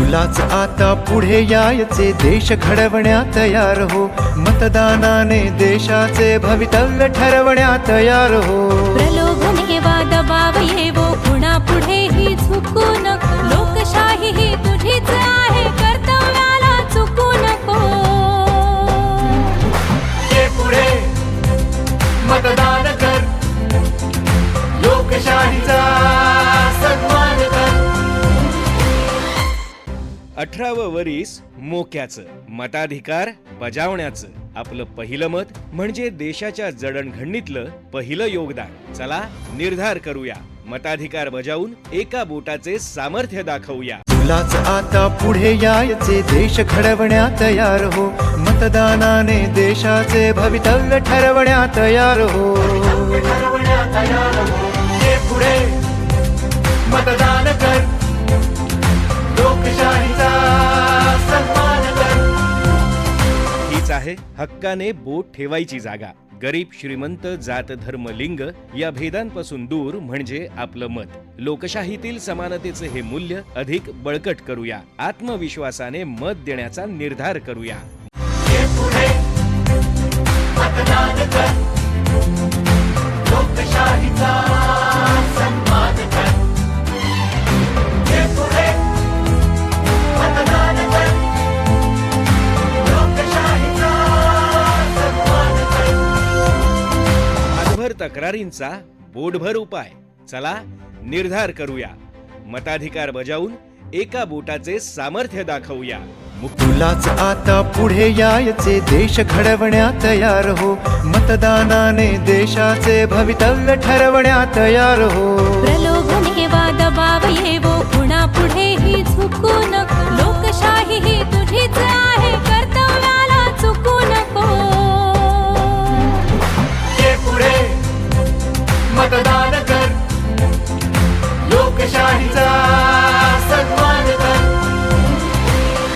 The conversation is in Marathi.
तुलाच आता पुढे यायचे, देश घडवण्या तयार हो. मतदानाने देशाचे भवितव्य ठरवण्या तयार हो. प्रलोभने वा दबाव येवो कुणा पुढेही झुकू नको. लोकशाही ही तुझीच आहे, कर्तव्याला चुकू नको. ये पुढे मतदान कर, लोकशाहीचा सन्मान कर. 18वं वरीस मोक्याचं, मताधिकार बजावण्याचं. आपलं पहिलं मत म्हणजे देशाच्या जडणघडणीतलं पहिलं योगदान. चला निर्धार करूया, मताधिकार बजावून एका बोटाचे सामर्थ्य दाखवूया. तुलाच आता पुढे यायचे, देश घडवण्या तयार हो. मतदानाने देशाचे भवितव्य ठरवण्या तयार हो. ये पुढे मतदान कर, लोकशाहीचा सन्मान कर. हीच आहे हक्काने बोट ठेवायची जागा. गरीब श्रीमंत जात धर्म लिंग या भेदांपासून दूर म्हणजे आपलं मत. लोकशाहीतील समानतेचे हे मूल्य अधिक बळकट करूया. आत्मविश्वासाने मत देण्याचा निर्धार करूया. ये पुढे मतदान कर, लोकशाहीचा सन्मान कर. ये पुढे मतदान कर, लोकशाहीचा सन्मान कर. हातभर तक्रारींचा बोटभर उपाय. चला निर्धार करूया, मताधिकार बजावून एका बोटाचे सामर्थ्य दाखवूया. तुलाच आता पुढे यायचे, देश घडवण्या तयार हो. मतदानाने देशाचे भवितव्य ठरवण्या तयार हो. प्रलोभने वा दबाव येवो कुणा पुढेही झुकू नको. लोकशाही ही तुझीच आहे, कर्तव्याला चुकू नको. ये पुढे मतदान कर, लोकशाहीचा